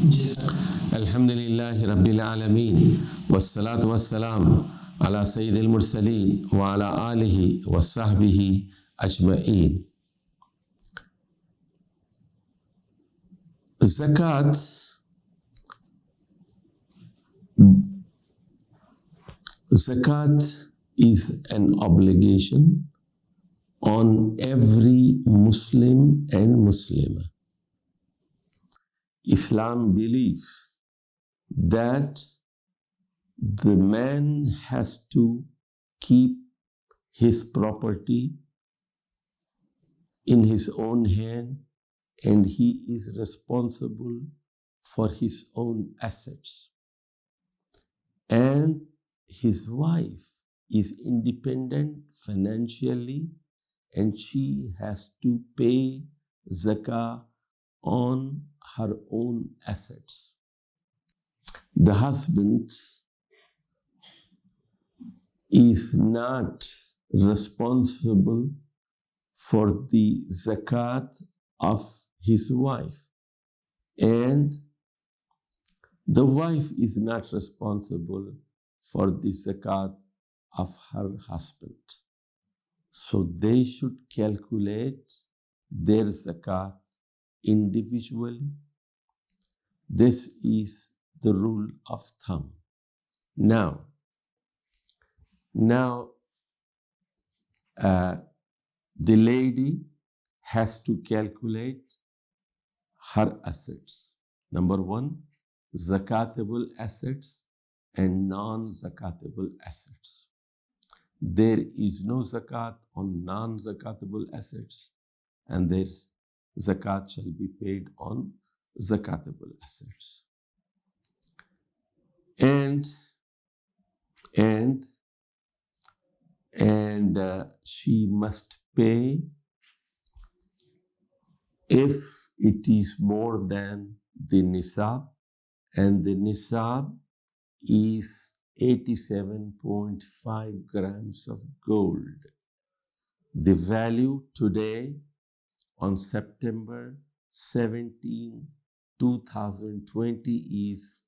Alhamdulillahi Rabbil Alameen. Wassalatu wassalam ala Sayyidil Mursaleen wa ala alihi wa sahbihi ajma'een. Zakat is an obligation on every Muslim and Muslimah. Islam believes that the man has to keep his property in his own hand, and he is responsible for his own assets. And his wife is independent financially, and she has to pay zakah on her own assets. The husband is not responsible for the zakat of his wife, and the wife is not responsible for the zakat of her husband. So they should calculate their zakat individually. This is the rule of thumb. Now, the lady has to calculate her assets. Number one, zakatable assets and non-zakatable assets. There is no zakat on non-zakatable assets, and their zakat shall be paid on zakatable assets. And she must pay if it is more than the nisab, and the nisab is 87.5 grams of gold. The value today on September 17, 2020 is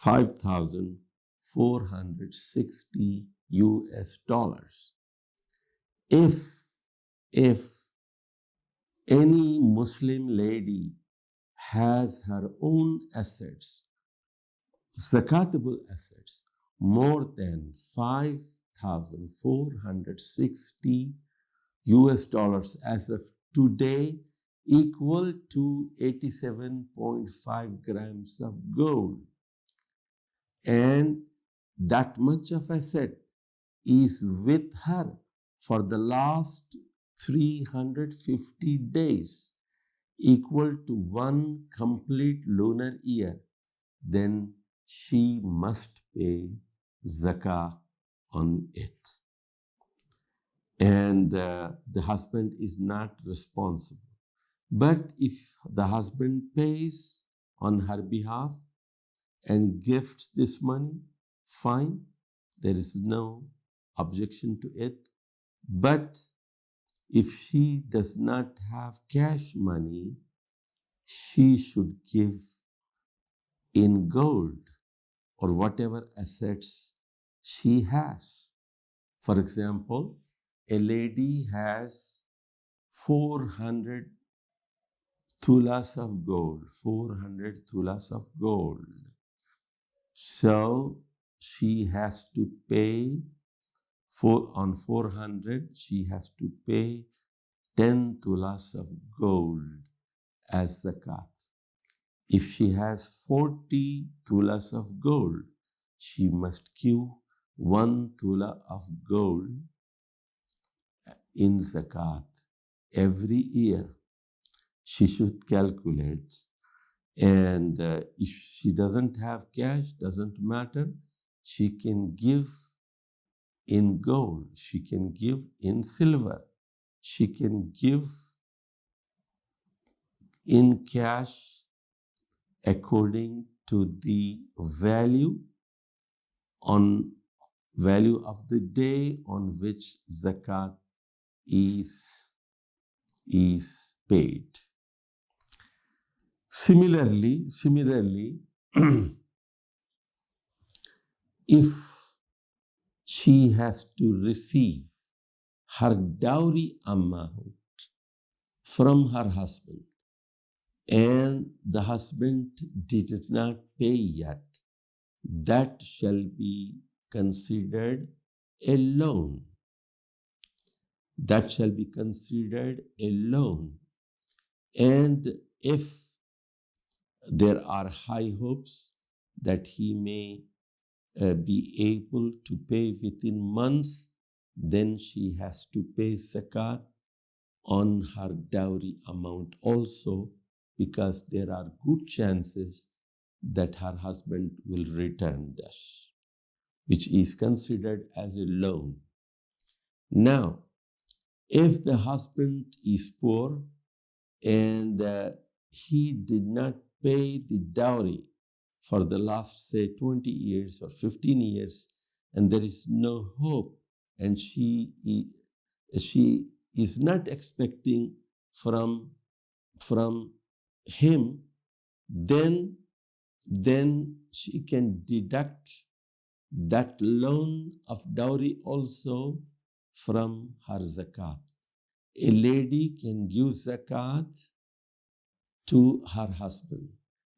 $5,460 US. If any Muslim lady has her own assets, zakatable assets, more than $5,460 US as of today, equal to 87.5 grams of gold. And that much of asset is with her for the last 350 days, equal to one complete lunar year, then she must pay zakah on it. And the husband is not responsible. But if the husband pays on her behalf and gifts this money, fine, there is no objection to it. But if she does not have cash money, she should give in gold or whatever assets she has. For example, a lady has 400 tulas of gold, 400 tulas of gold. So she has to pay, on 400, she has to pay 10 tulas of gold as zakat. If she has 40 tulas of gold, she must give 1 tula of gold in zakat every year. She should calculate, and if she doesn't have cash, doesn't matter, she can give in gold, she can give in silver, she can give in cash according to the value of the day on which zakat is paid. Similarly, if she has to receive her dowry amount from her husband and the husband did not pay yet, that shall be considered a loan. That shall be considered a loan. And if there are high hopes that he may be able to pay within months, then she has to pay zakat on her dowry amount also, because there are good chances that her husband will return this, which is considered as a loan. Now, if the husband is poor and he did not pay the dowry for the last, say, 20 years or 15 years, and there is no hope, and she is not expecting from him, then she can deduct that loan of dowry also from her zakat. A lady can give zakat to her husband,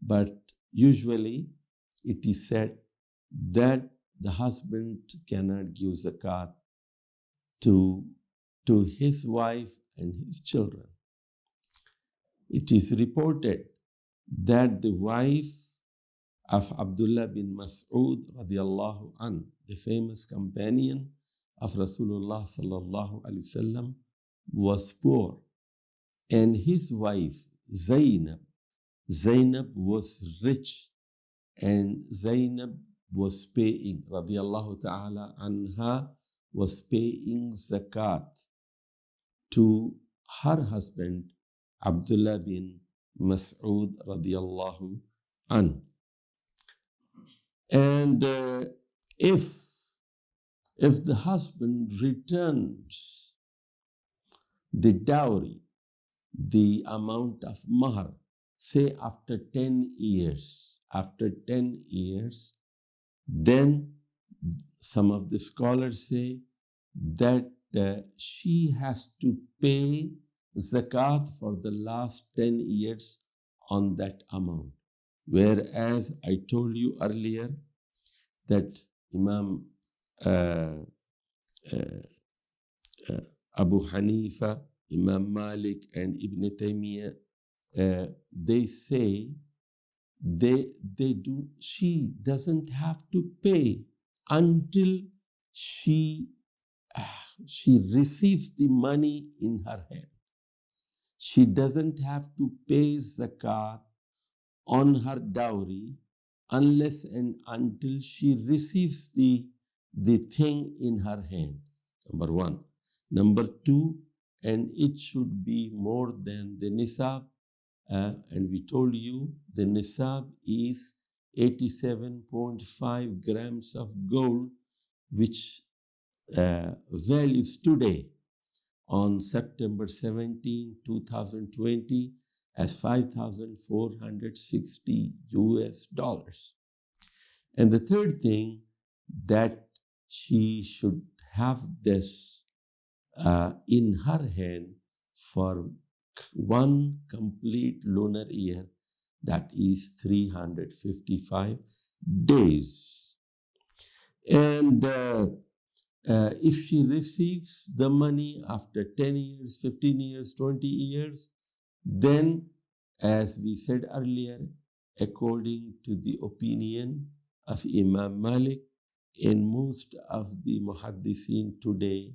but usually it is said that the husband cannot give zakat to his wife and his children. It is reported that the wife of Abdullah bin Mas'ud radiallahu an, the famous companion of Rasulullah sallallahu alaihi wasallam, was poor, and his wife Zainab was rich, and Zainab was paying, radiallahu ta'ala anha, was paying zakat to her husband Abdullah bin Mas'ud radiallahu an. And if the husband returns the dowry, the amount of mahar, say after 10 years, then some of the scholars say that she has to pay zakat for the last 10 years on that amount. Whereas I told you earlier that Imam Abu Hanifa, Imam Malik, and Ibn Taymiyyah, they say she doesn't have to pay until she receives the money in her hand. She doesn't have to pay zakat on her dowry unless and until she receives the thing in her hand. Number one. Number two, and it should be more than the nisab. And we told you the nisab is 87.5 grams of gold, which values today on September 17, 2020 as $5,460 US. And the third thing, that she should have this in her hand for one complete lunar year, that is 355 days. And if she receives the money after 10 years, 15 years, 20 years, then, as we said earlier, according to the opinion of Imam Malik and most of the muhaddithin today,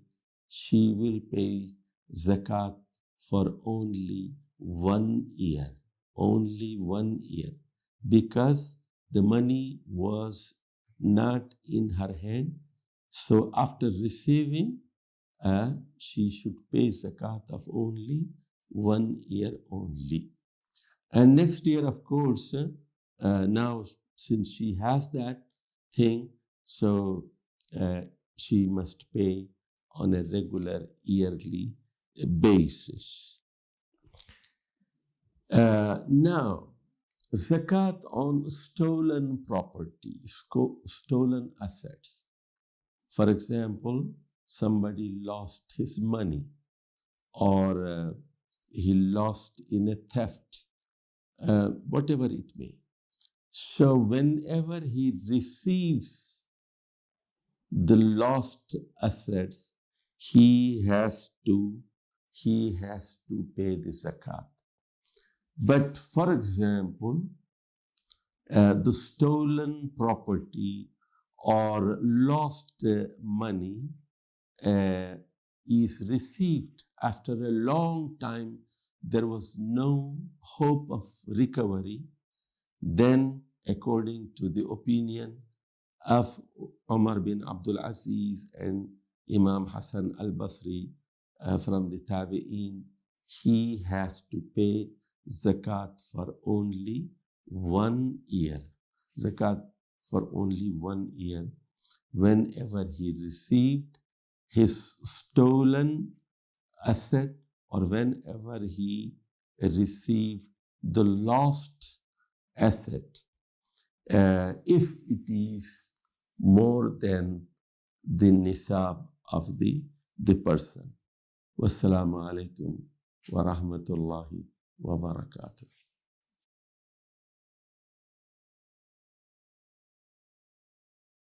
she will pay zakat for only 1 year. Only 1 year. Because the money was not in her hand. So after receiving, she should pay zakat of only 1 year only. And next year, of course, now since she has that thing, so she must pay on a regular yearly basis. Now, Zakat on stolen property, stolen assets. For example, somebody lost his money, or he lost in a theft, whatever it may. So whenever he receives the lost assets, he has to pay the zakat. But for example, the stolen property or lost money is received after a long time, there was no hope of recovery, then according to the opinion of Umar bin Abdul Aziz and Imam Hassan al-Basri from the Tabi'een, he has to pay zakat for only 1 year. Zakat for only 1 year whenever he received his stolen asset or whenever he received the lost asset, if it is more than the nisab of the person. Wassalamu alaikum wa rahmatullahi wa barakatuh.